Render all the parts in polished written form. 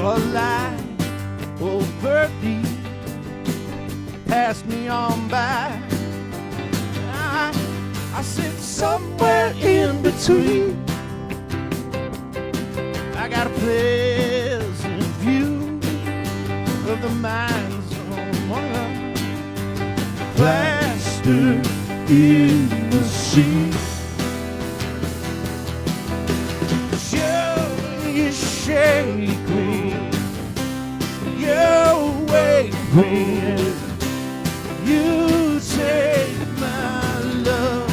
a lie. Oh, birdie, pass me on by. I sit somewhere in between. I got a pleasant view of the mines on one line, plaster in the sea. Sure, you shake me, you wake me, you take my love.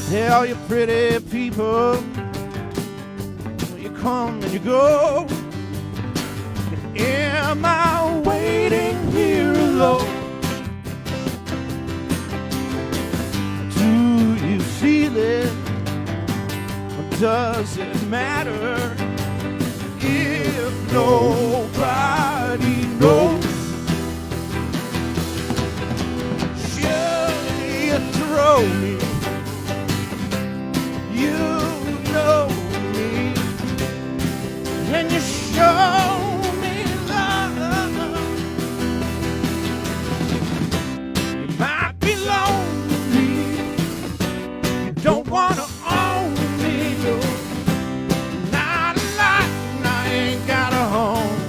Hey, all you pretty people, you come and you go. Am I waiting here alone? Do you feel it? Or does it matter if nobody knows? Should you throw me? You know me, and you show me love. You might be lonely, you don't wanna own me, no. Not a lot, and I ain't got a home.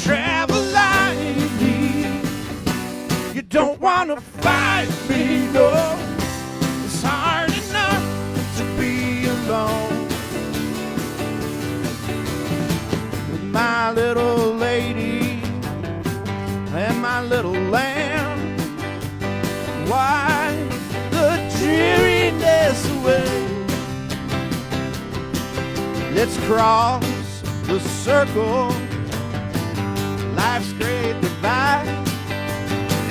Travel lightly, you don't wanna fight me, no. It's hard enough to be alone with my little lady and my little lamb. Why the dreariness away? Let's cross the circle. Life's great divide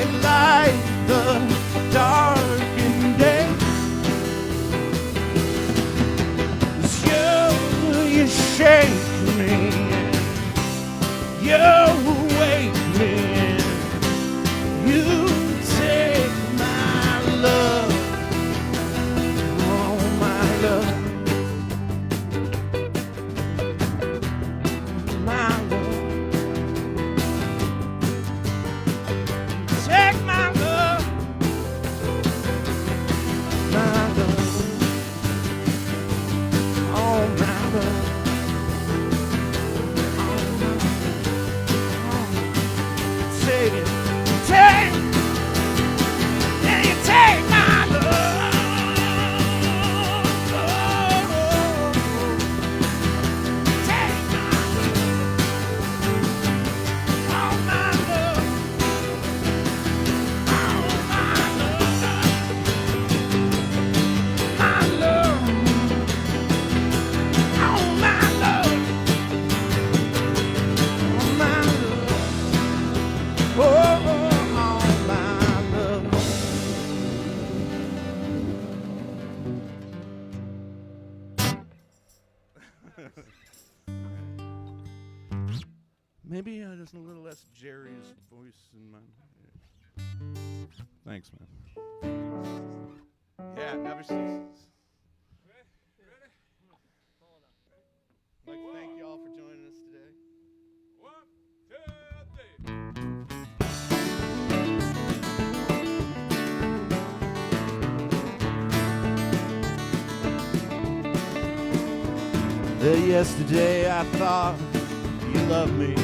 and light the darkened day. You shake me, you wake me, you take my love, oh my love, my love. Take my love, my love, oh my love. Maybe there's a little less Jerry's voice in my... Thanks, man. Yeah, it never ceases. Ready? I'd like to thank you all for joining us today. 1, 2, 3. Yesterday I thought you loved me.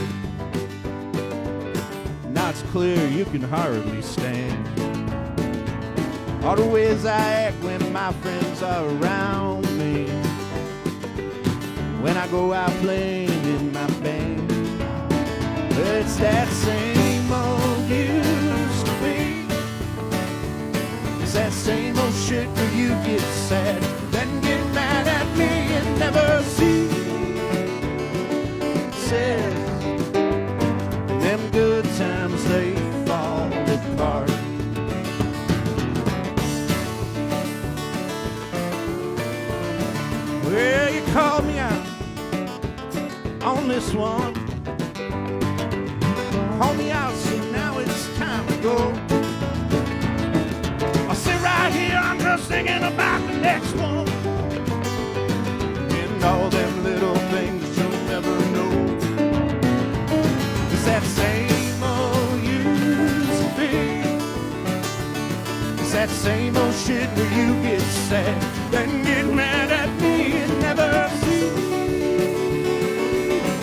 Now it's clear you can hardly stand all the ways I act when my friends are around me. When I go out playing in my band, it's that same old used to be. It's that same old shit where you get sad, then get mad at me and never see. Says them good times they fall apart. Well, you called me out on this one. Call me out, so now it's time to go. I'll sit right here, I'm just thinking about the next one. and all them little things you'll never know. It's that same old used to be. It's that same old shit where you get sad and get mad at me and never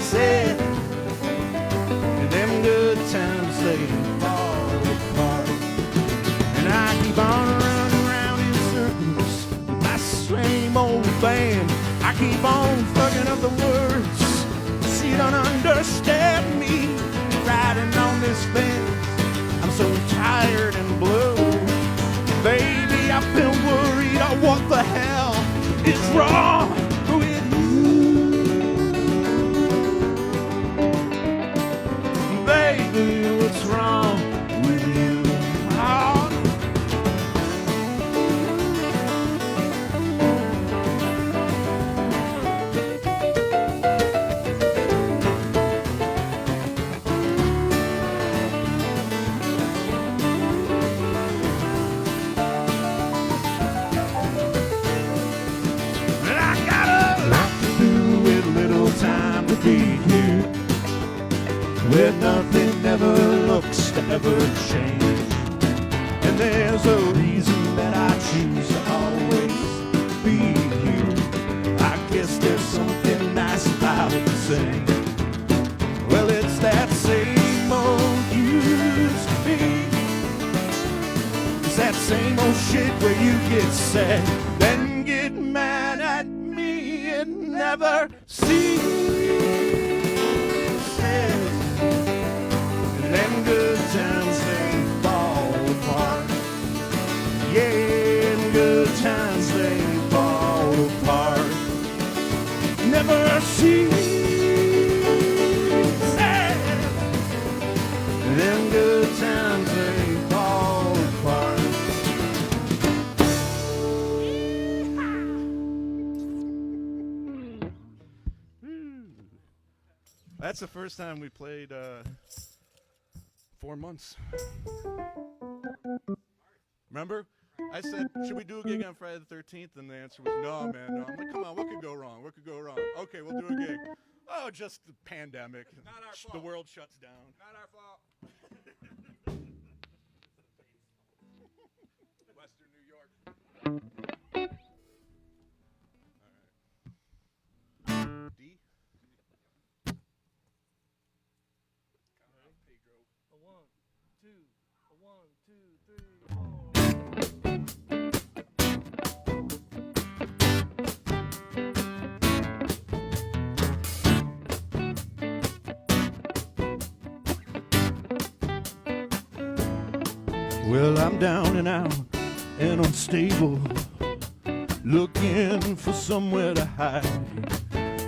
said. And them good times they fall apart. And I keep on running around in circles with my same old band. I keep on fucking up the words. She don't understand me riding on this fence. I'm so tired and blue. Baby, I've been worried. Oh, what the hell is wrong with you? Baby, what's wrong with you? Oh. Where nothing ever looks to ever change. And there's a reason that I choose to always be here. I guess there's something nice about the same. Well, it's that same old used to be. It's that same old shit where you get sad, then get mad at me and never see. Them good times, they fall apart. Yeah, them good times, they fall apart. Never cease. Them good times, they fall apart. That's the first time we played 4 months. Remember? I said, should we do a gig on Friday the 13th? And the answer was, no, man, no. I'm like, come on, what could go wrong? What could go wrong? Okay, we'll do a gig. Oh, just the pandemic. Not our fault. The world shuts down. Not our fault. Western New York. All right. D? A 1, 2, a 1, 2, 3, 4. Well, I'm down and out and unstable, looking for somewhere to hide.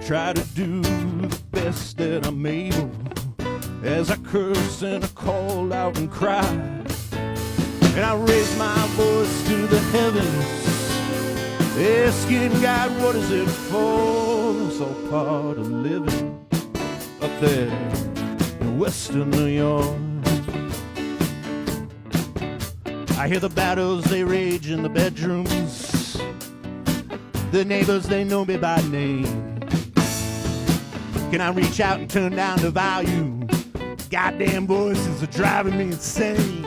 Try to do the best that I'm able, as I curse and I call out and cry. And I raise my voice to the heavens, asking God, what is it for? It's all part of living up there in Western New York. I hear the battles, they rage in the bedrooms. The neighbors, they know me by name. Can I reach out and turn down the volume? Goddamn voices are driving me insane.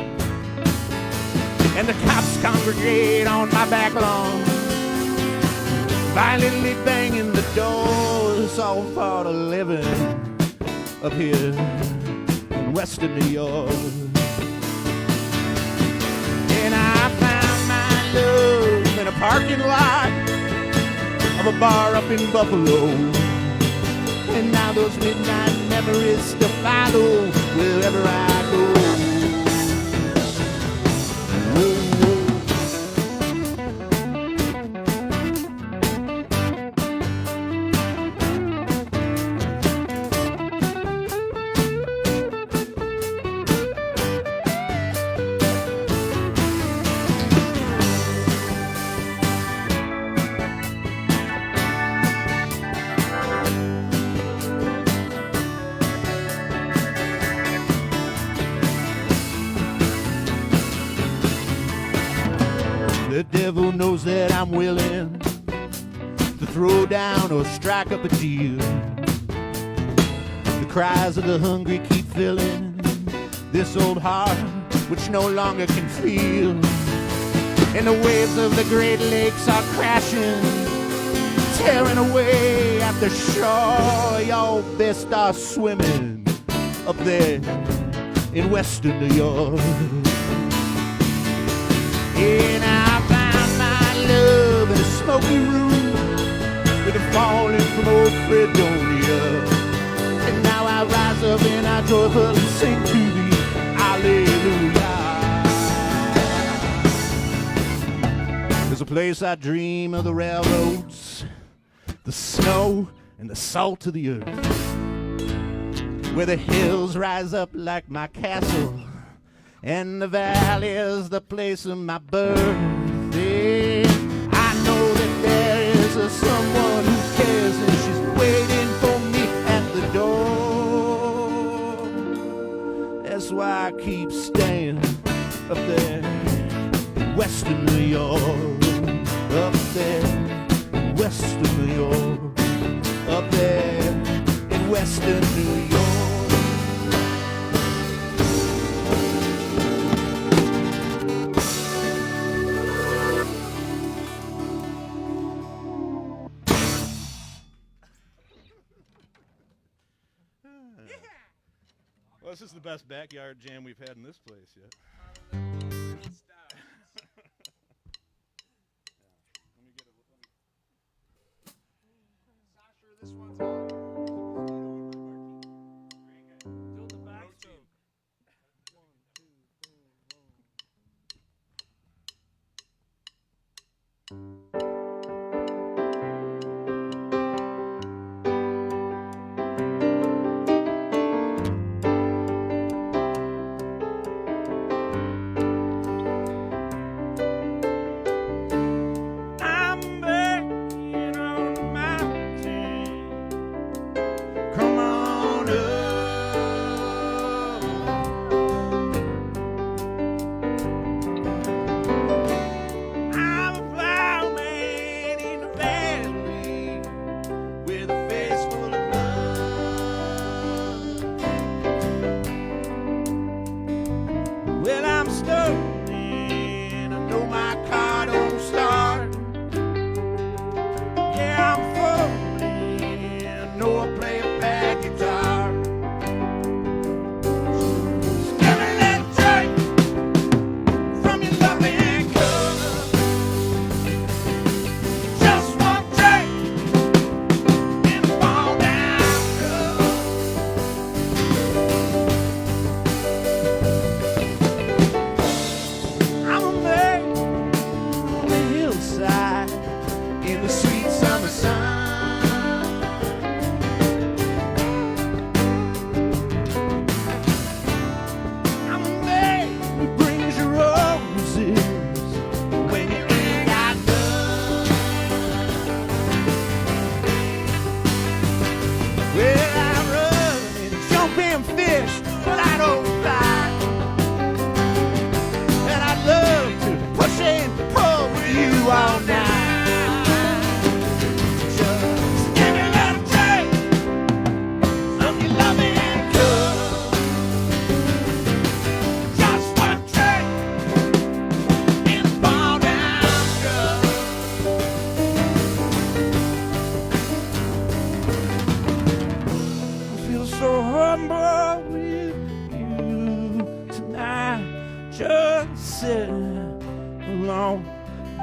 And the cops congregate on my back lawn, violently banging the doors. All part of living up here in Western New York. And I found my love in a parking lot of a bar up in Buffalo. And now those midnight memories still follow wherever I go. Whoa, whoa. The devil knows that I'm willing to throw down or strike up a deal. The cries of the hungry keep filling this old heart which no longer can feel. And the waves of the Great Lakes are crashing, tearing away at the shore. Y'all best start swimming up there in western New York. And I found my love in a smoky room with a falling from old Fredonia. And now I rise up and I joyfully sing to thee, hallelujah. There's a place I dream of the railroads, the snow and the salt of the earth, where the hills rise up like my castle and the valley is the place of my birth. Yeah, I know that there is a someone who cares and she's waiting for me at the door. That's why I keep staying up there in western New York. Up there in western New York. Up there in western New York. Well, this is the best backyard jam we've had in this place yet. This one's on. Do the backstroke. 1, 2, 3, 1.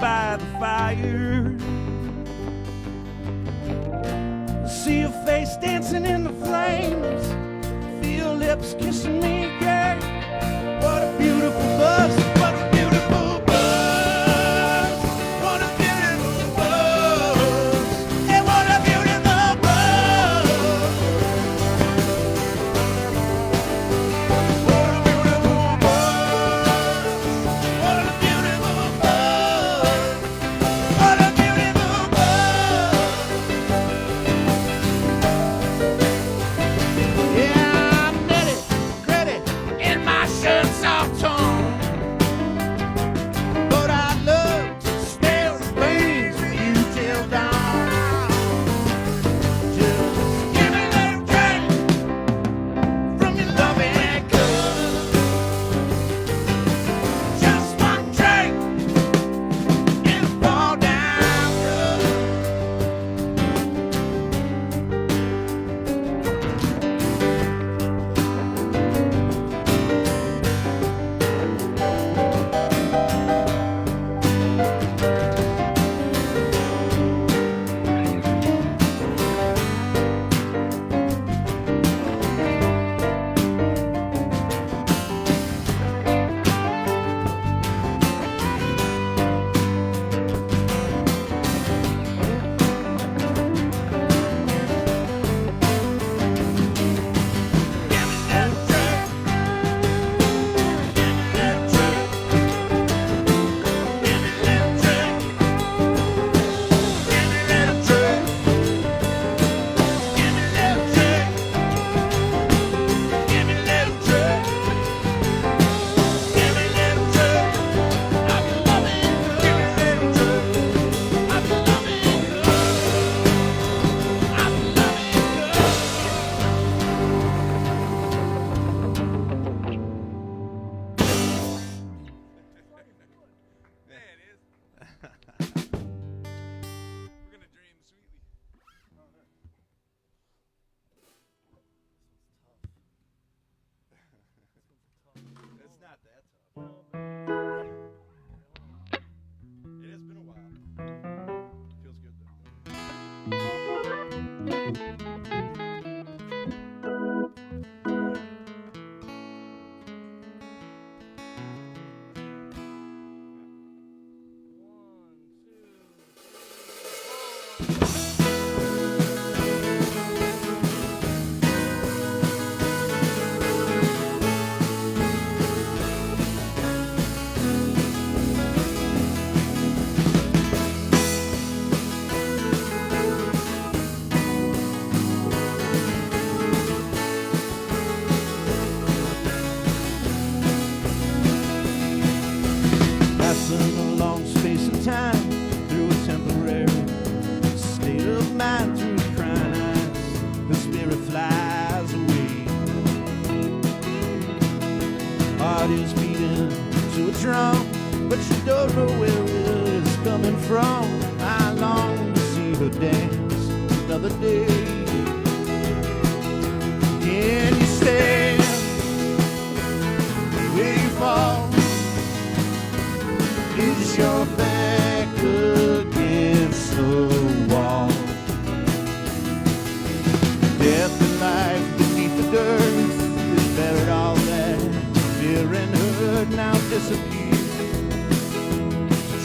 By the fire, see your face dancing in the flames, feel lips kissing me again. What a beautiful buzz, what a beautiful buzz, what a beautiful buzz, and what a beautiful buzz, what a beautiful buzz, what a beautiful buzz. What a beautiful buzz. Yeah, I'm ready, in my strong, but you don't know where it is coming from. I long to see her dance another day. Can you stand where you fall? Is your back against the wall? Death and life beneath the dirt is buried. All that fear and hurt now disappear.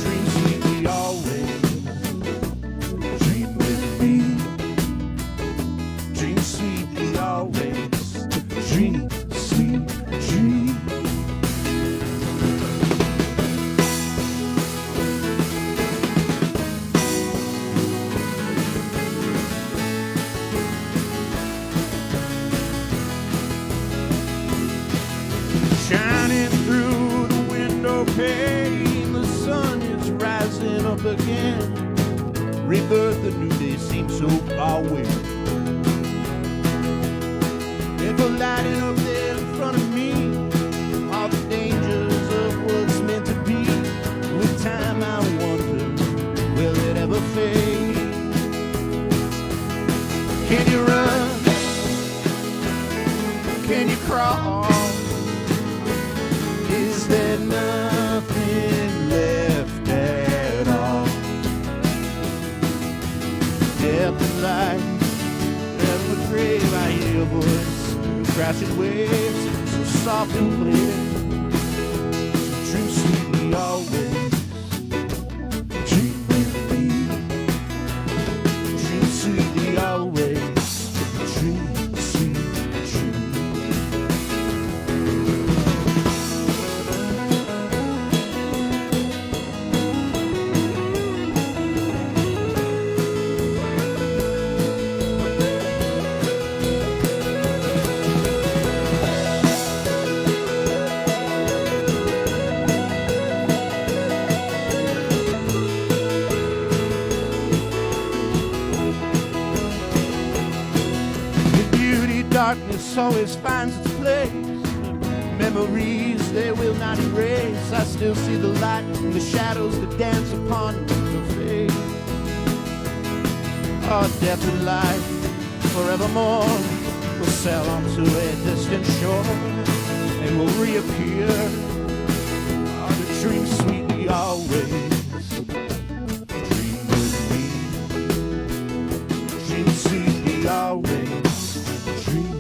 Dream sweetly always. Dream with me. Dream sweetly always. Dream, sweet dream. Shining through the window pane, the sun is rising up again. Rebirth, a new day seems so far away. If a lighting up there in front of me, all the dangers of what's meant to be. With time I wonder, will it ever fade? Can you run? Can you crawl? Is there nothing left at all? Death and life, death and grave, I hear your voice, crashing waves, so soft and clear. Dream sweetly always, dream with me. Dream sweetly always, dream, sweet dream. Darkness always finds its place. Memories they will not erase. I still see the light and the shadows that dance upon your face. Our death and life forevermore will sail on to a distant shore and will reappear. Oh, to dream sweetly always. Dream with me. Dream sweetly always. Dream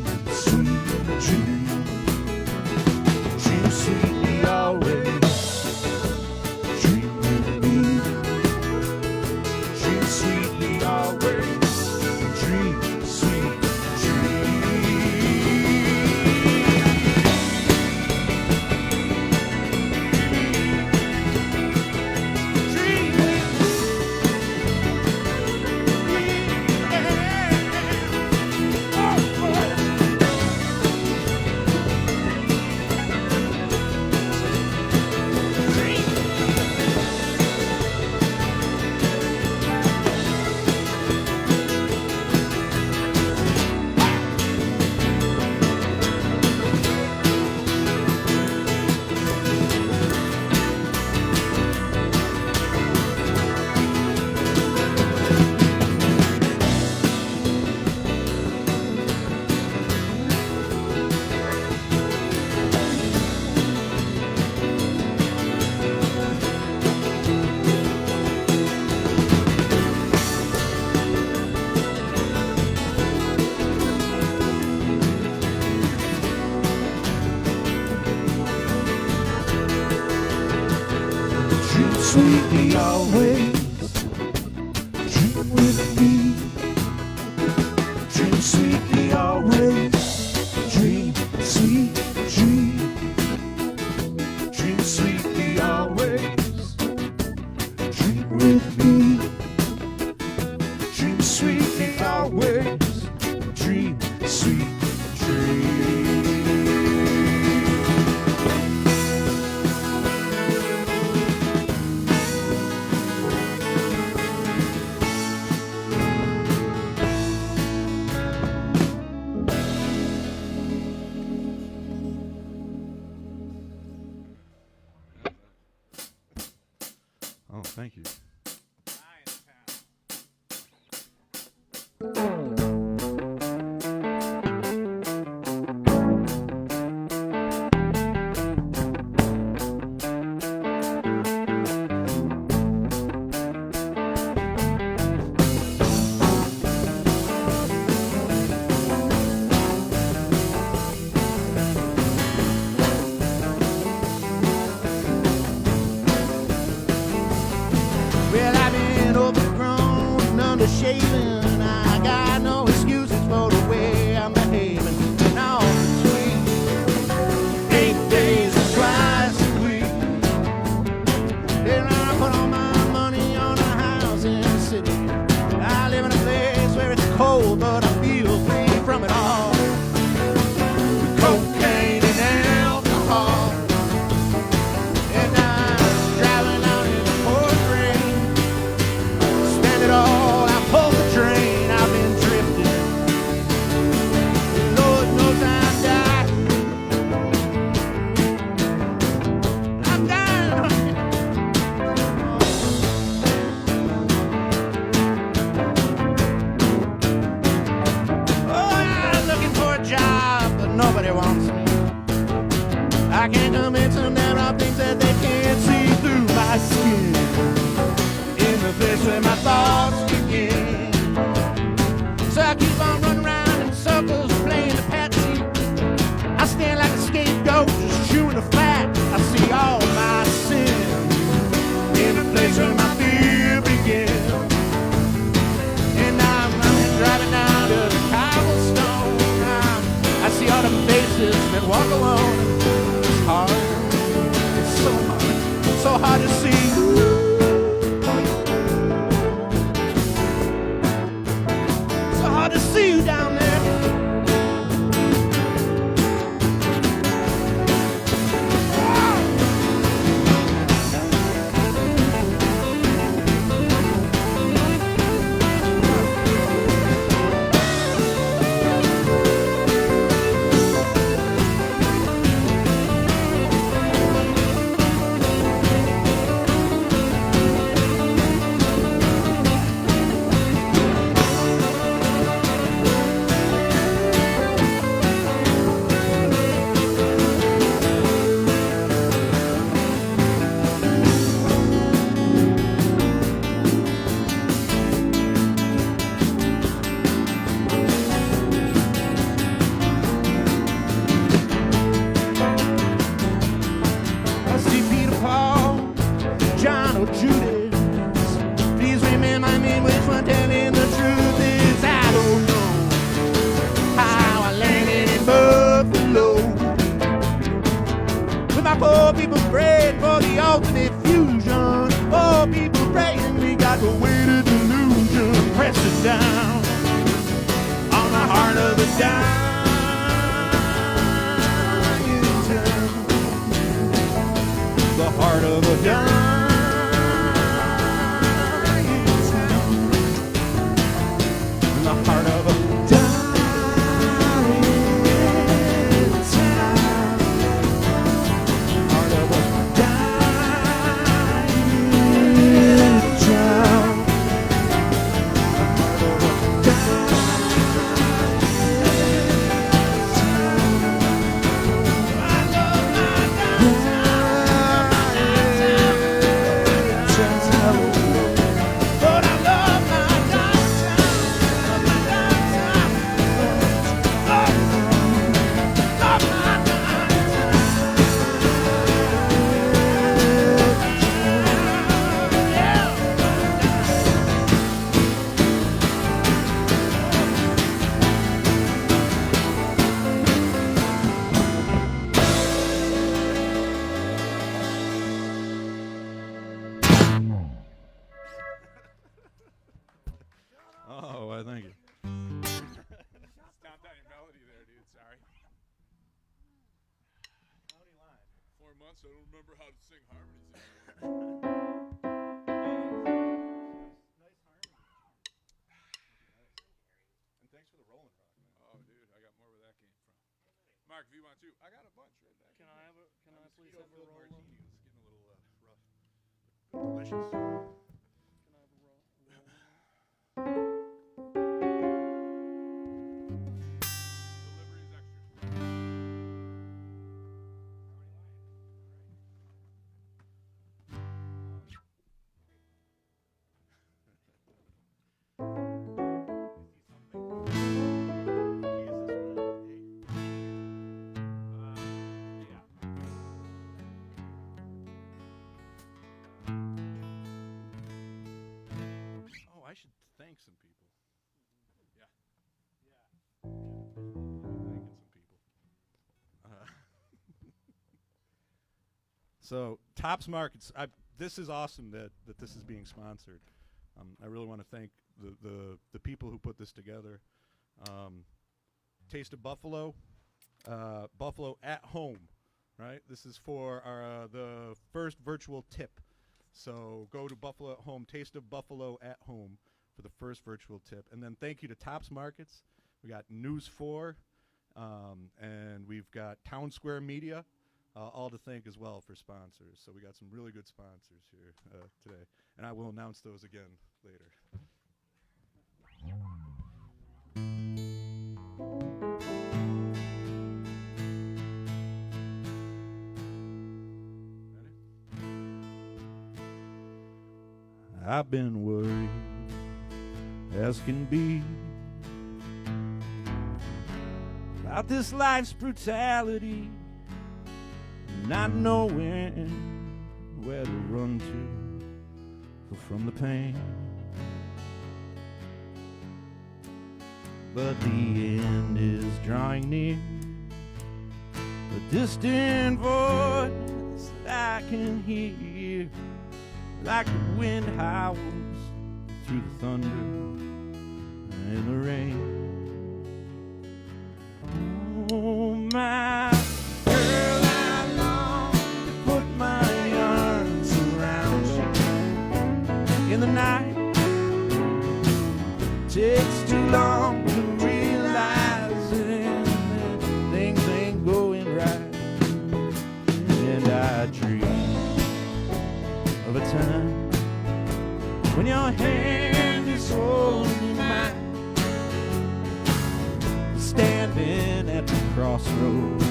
sweetly always. Dream with me. Dream sweetly always. Dream, sweet dream. Dream with me. Oh, boy. Sweetly always, dream with me. Dream sweetly always, dream, sweet dream. Dream sweetly always, dream with me. Dream sweetly always, dream, sweet dream. I mean, which one telling the truth is? I don't know how I landed in Buffalo. With my poor people praying for the ultimate fusion. Poor people praying, we got the weight of delusion. Press it down on the heart of the dying town. The heart of a dying town. The heart of a dying town. Heart of a dying town. Heart of a dying town. I love my downtown. But I love my downtown. My downtown. Love my Oh, I thank you. Stomped on your melody there, dude. Sorry. 4 months, I don't remember how to sing harmonies anymore. And thanks for the Rolling Rock, man. Oh, dude, I got more where that came from. Mark, if you want to, I got a bunch right back. Can I please have a Filled roll? martini was getting a little rough. But delicious. Can I have a roll? Delivery's extra. Oh, I should thank some people. Yeah. Thanking some people. So, Tops Markets. This is awesome that this is being sponsored. I really want to thank the people who put this together. Taste of Buffalo, Buffalo at home, right? This is for our the first virtual tip. So go to Buffalo at Home, Taste of Buffalo at Home for the first virtual tip. And then thank you to Tops Markets. We got News 4, and we've got Town Square Media, all to thank as well for sponsors. So we got some really good sponsors here today. And I will announce those again later. I've been worried as can be about this life's brutality, not knowing where to run to from the pain. But the end is drawing near, a distant voice that I can hear, like the wind howls through the thunder and the rain. Oh, my girl, I long to put my arms around you in the night. Takes too long to realizing that things ain't going right, and I dream of a time when your hand is holding mine, standing at the crossroads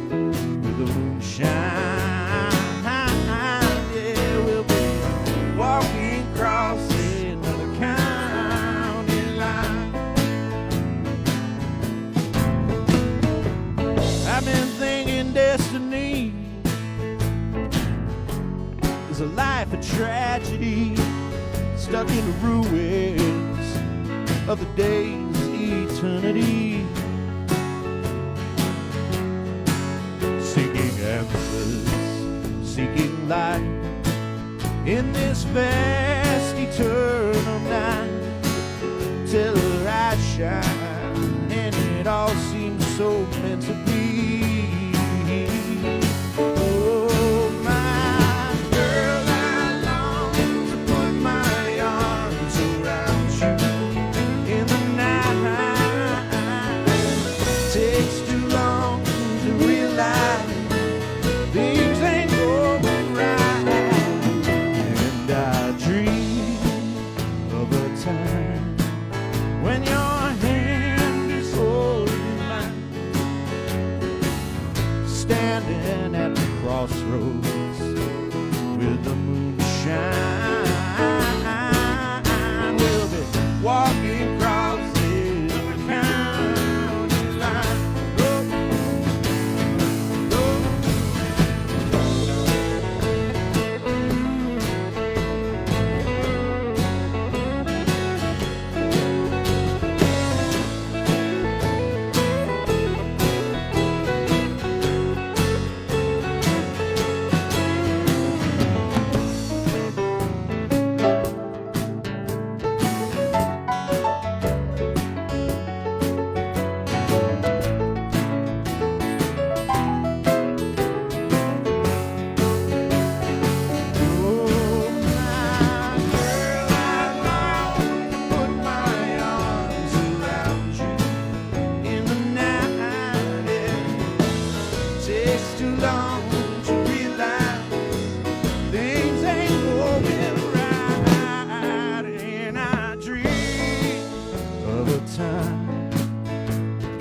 with the moonshine. Yeah, we'll be walking across another county line. I've been thinking destiny is a life of tragedy. It's stuck in the ruins of the day's eternity, seeking answers, seeking light in this vast eternal night, till I shine and it all seems so meant to be. Oh, my girl, I long to put my arms around you in the night. Takes too long to realize things ain't going right, and I dream of a time when your hand is holding mine, standing at the crossroads with the moonshine. We'll be walking across the county line. Oh, oh.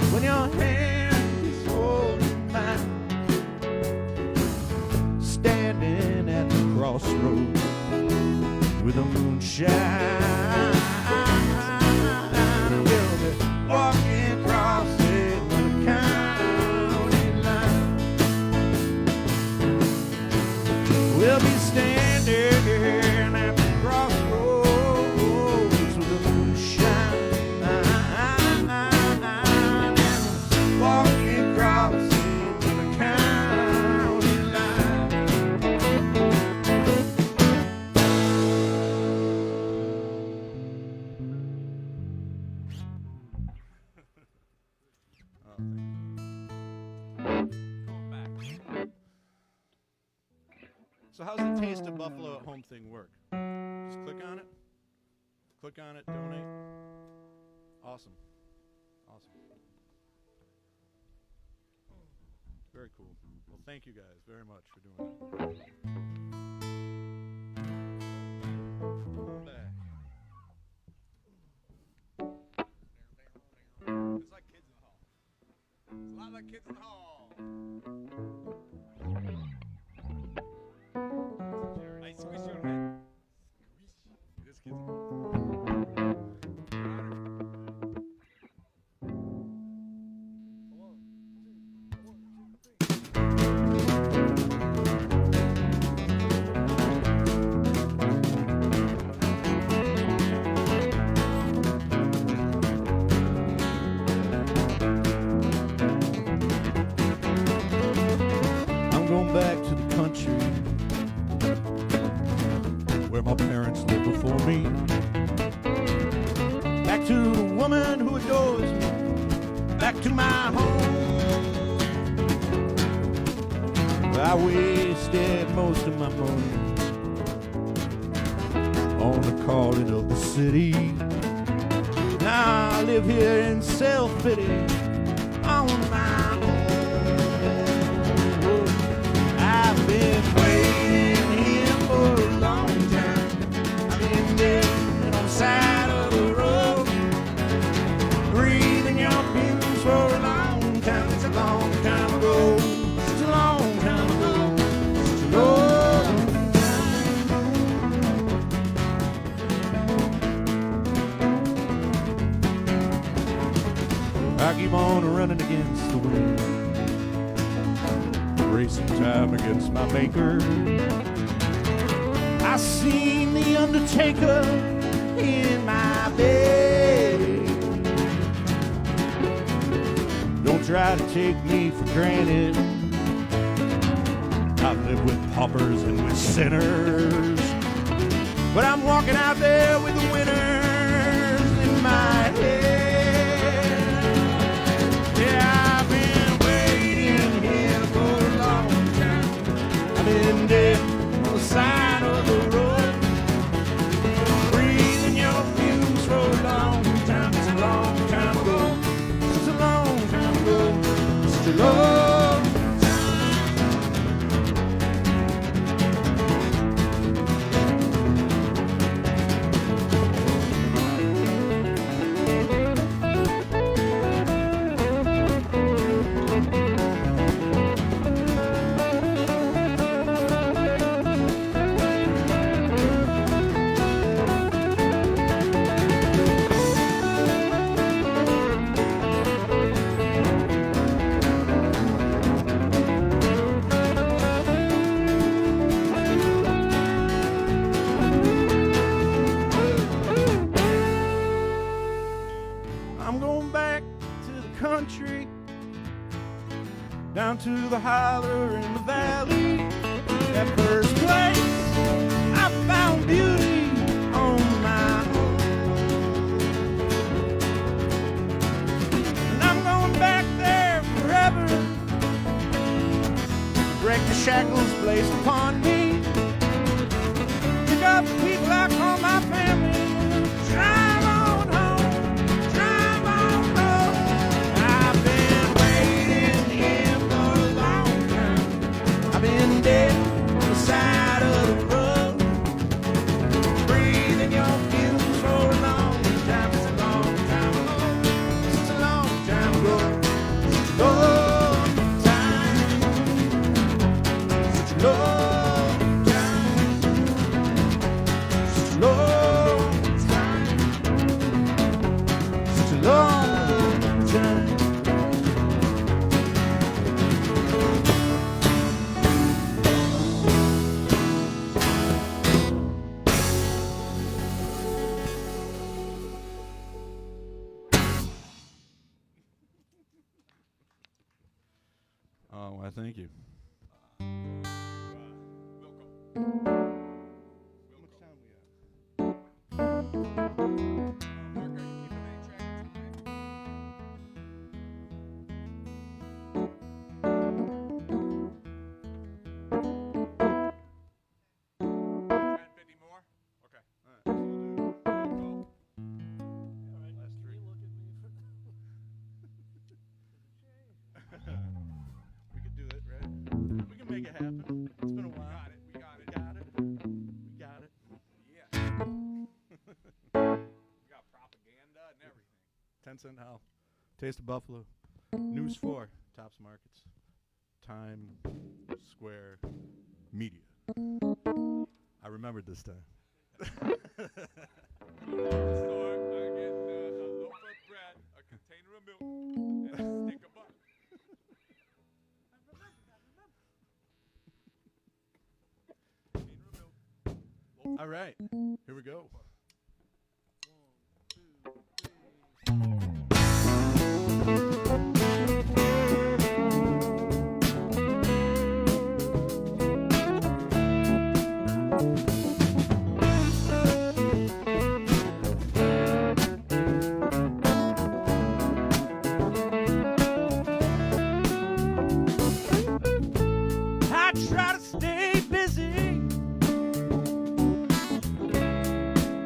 When your hand is holding mine, standing at the crossroads with the moonshine. We'll be walking across the county line. We'll be standing at the crossroads with the moonshine. Walking across the county line. So how's the Taste of Buffalo at Home thing work? Just click on it. Click on it, donate. Awesome. Awesome. Very cool. Well, thank you guys very much for doing that. Back. It's like Kids in the Hall. It's a lot like Kids in the Hall. I squish your head. Squish. It is Kids in the Hall. I'm going back to the country where my parents lived before me. Back to the woman who adores me. Back to my home. I wasted most of my money on the calling of the city. Now I live here in self-pity on my own. I've been waiting here for a long time. I've been dead on the side of the road, breathing your fumes for a long time. It's a long time ago. It's a long time ago. It's a long time. I keep on running against the wind, racing time against my maker. I seen the undertaker try to take me for granted. I've lived with paupers and with sinners, but I'm walking out there with the winners in my head. Yeah, I've been waiting here for a long time. I've been dead on the side of the road, breathing your fumes for a long time. It's a long time ago. It's a long time ago. It's a long. I'm going back to the country, down to the holler in the valley. That first place I found beauty on my own. And I'm going back there forever, break the shackles placed upon me, pick up the people I call my family, drive on home. I've been dead on the side of the road, breathing your fumes for a long time. It's a long time ago. It's a long time ago. It's a long time. Such a long time. Such a long time. Such a long time. Oh, well, thank you. Welcome. How much time we have? Mark, are you keeping any track of time? 50 more? Okay. All right, so we'll do last three. We can do it, right? We can make it happen. It's been a while. We got it. We got it. We got it. Yeah. We got propaganda and everything. 10 Cent Howl. Taste of Buffalo. News 4. Tops Markets. Time Square Media. I remembered this time. Go to the store, I get a loaf of bread, a container of milk, and a stick of butter. Container of milk. All right. Here we go. I try to stay busy,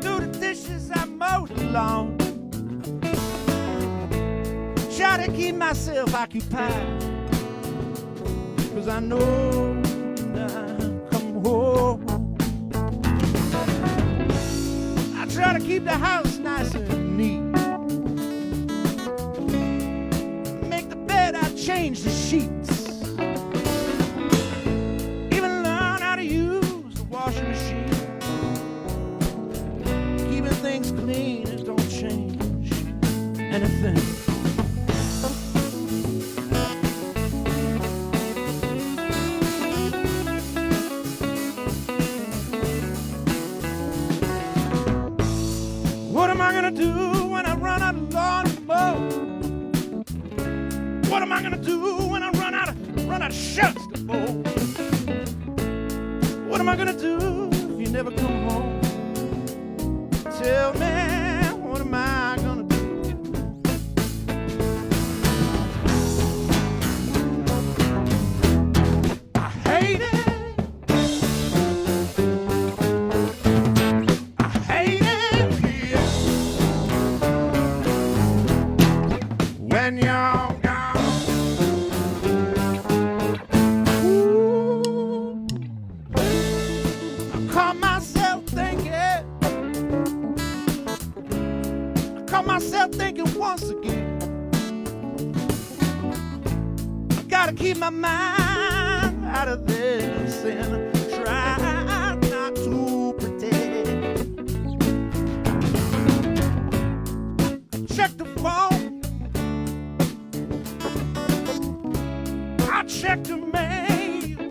do the dishes I mowed the lawn, try to keep myself occupied, 'cause I know when I come home I try to keep the house nice and neat, make the bed, I change the sheets, washing machine. Keeping things clean just don't change anything. What am I gonna do when I run out of lawn to mow? What am I gonna shucks to fold. What am I gonna do if you never come home? Tell me, what am I gonna do? I hate it. I hate it here when you're gone. Ooh. I caught myself thinking once again. I gotta keep my mind out of this and try not to pretend. Check the phone. I check the mail.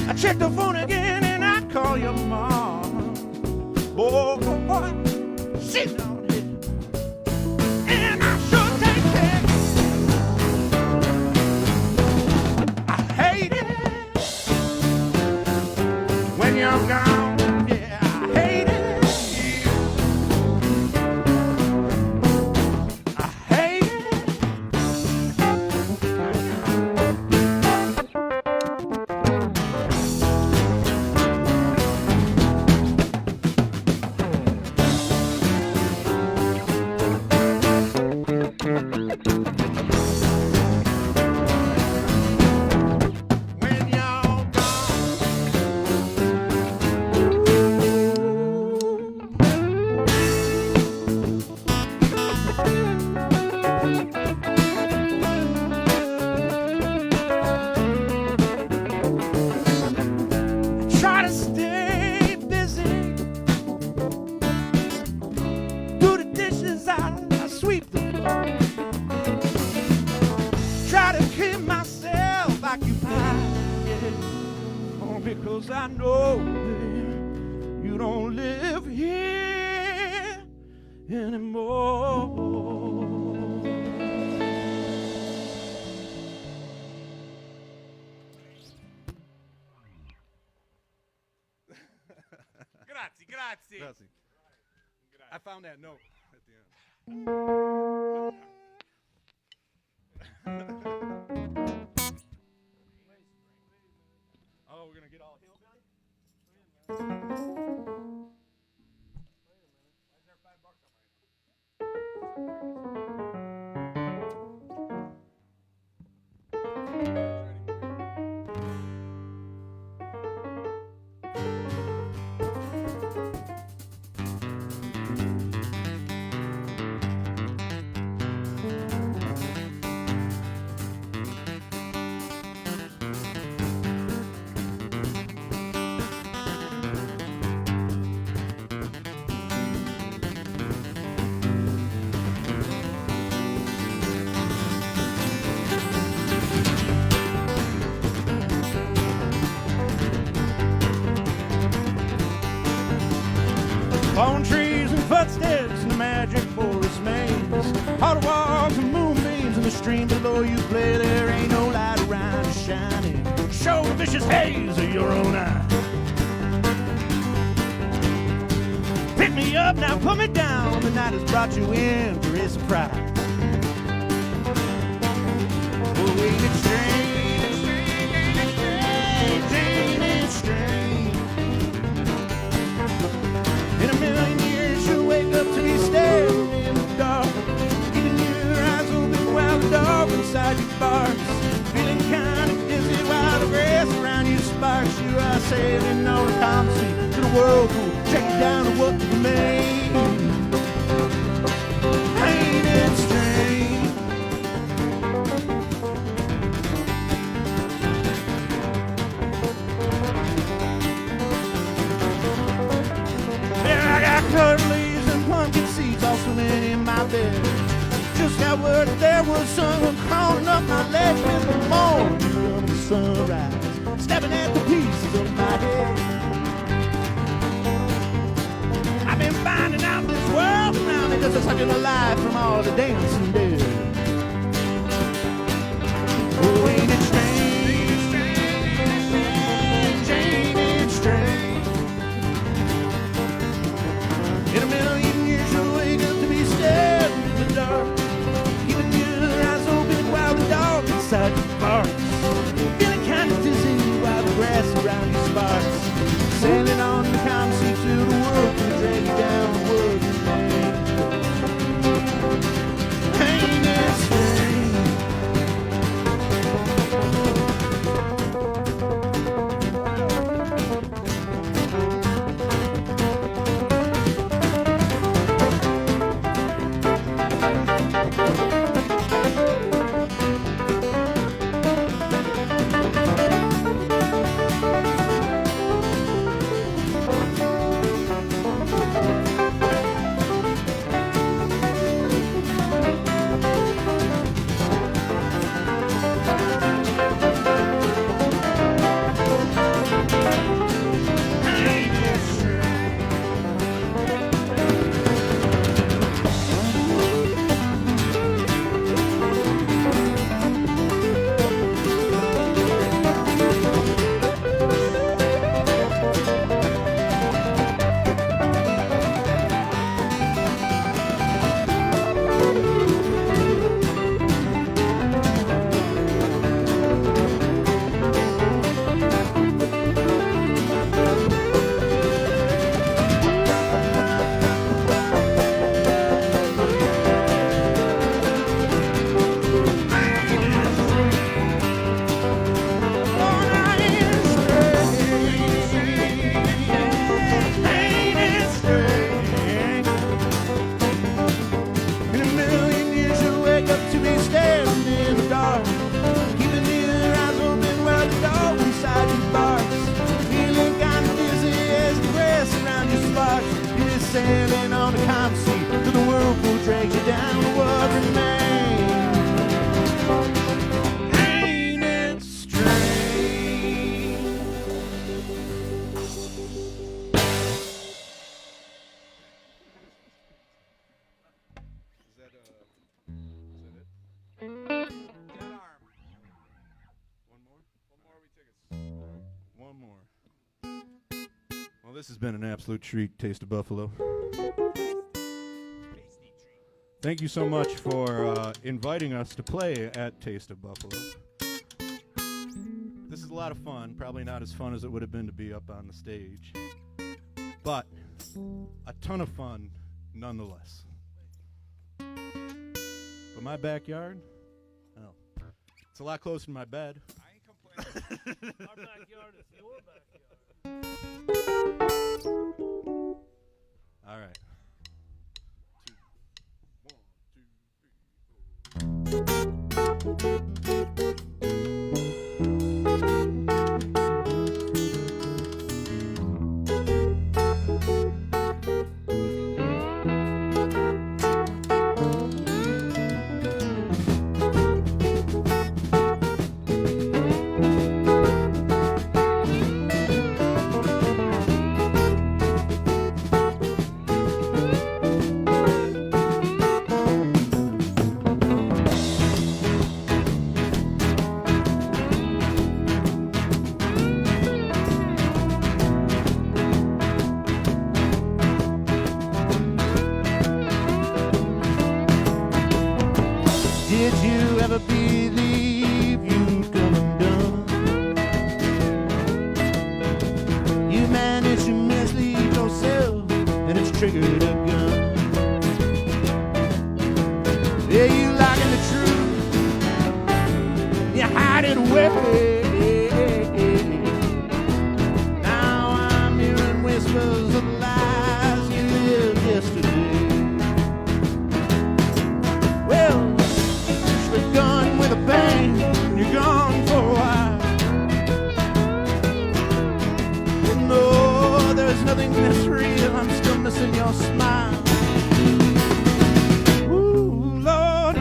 I check the phone again and I call your mom. Boy, sit down here, and I should take care. I hate it when you're gone. Yeah, I hate it. I hate it. Try to stay busy. Do the dishes, I sweep the floor. Try to keep myself occupied, yeah. Oh, because I know that you don't live here anymore. Grazie. Grazie. I found that note at the end. Oh, we're gonna get all hillbilly? Why is there $5 on Palm trees and footsteps in the magic forest maze. Hot walls and moonbeams in the stream below you play. There ain't no light around you shining. Show the vicious haze of your own eye. Pick me up, now put me down. The night has brought you in for a surprise. Oh, ain't it strange, ain't it strange? In a million years you'll wake up to be staring in the dark, keeping your eyes open while the dog inside your barks. Feeling kind of dizzy while the grass around you sparks. You are sailing on a calm sea to the whirlpool, checking down to what remains. Ain't it strange? I got cut leaves and pumpkin seeds all swimming in my bed. Just that word there was someone crawling up my leg with the morning of the sunrise, stepping at the pieces of my head. I've been finding out this world around me just sucking the life from all the dancing dead. this has been an absolute treat, Taste of Buffalo. Thank you so much for inviting us to play at Taste of Buffalo. This is a lot of fun. Probably not as fun as it would have been to be up on the stage, but a ton of fun nonetheless. But my backyard, oh, it's a lot closer to my bed. I ain't complaining. Our backyard is your backyard. All right. Did you ever believe you'd come undone? You managed to mislead yourself, and it's triggered a gun. Yeah, you liking the truth, you hide it away. Now I'm hearing whispers of lies you lived yesterday. Well, gone with a bang, you're gone for a while. No, there's nothing that's real, I'm still missing your smile. Ooh, Lord.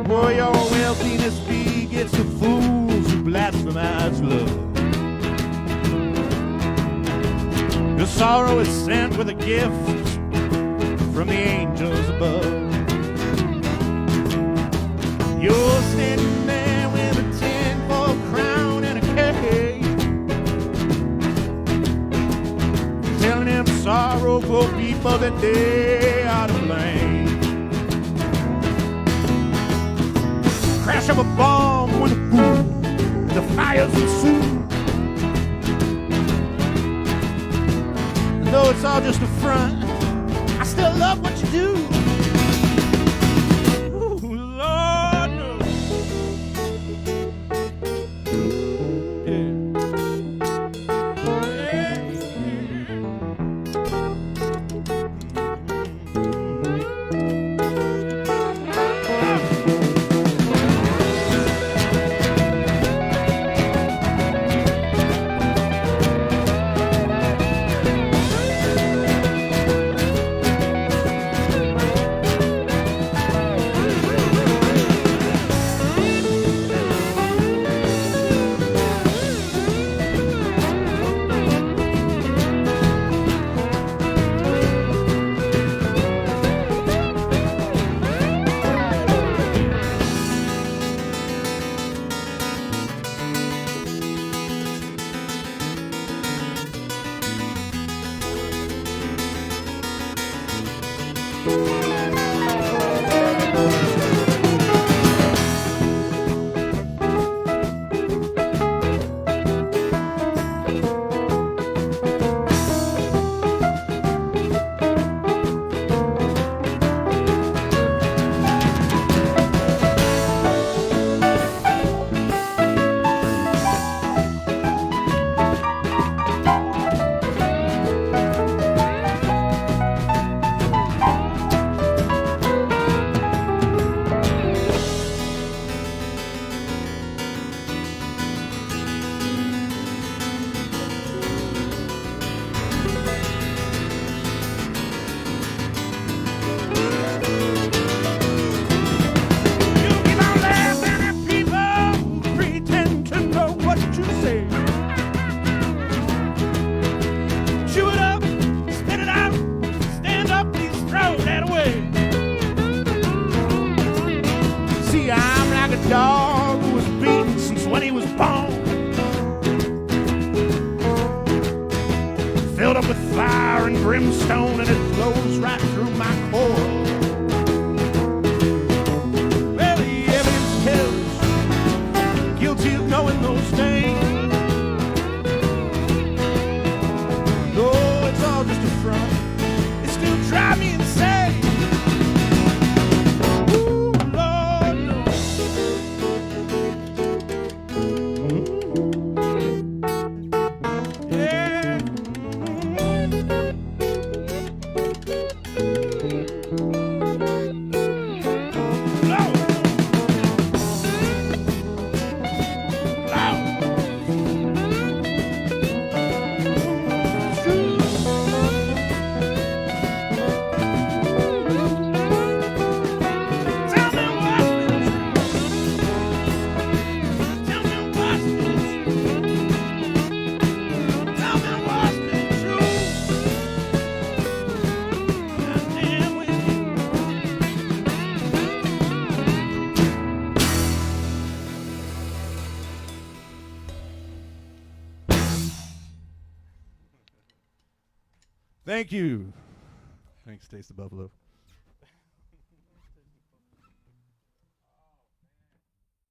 Boy, your wealthiness begets the fools who blasphemize love. Your sorrow is sent with a gift from the angels above. You're standing there with a 10-fold crown and a cage, telling them sorrowful people that they are to blame. Crash of a bomb when the fires ensue. And though it's all just a front, I still love what you do. Ooh, Lord knows. stone and it flows right through my core. Well, the evidence tells guilty of knowing those things. Though it's all just a front, it still drives me insane. Ooh, Lord knows. Yeah. Thank you. Thanks, Taste of Buffalo.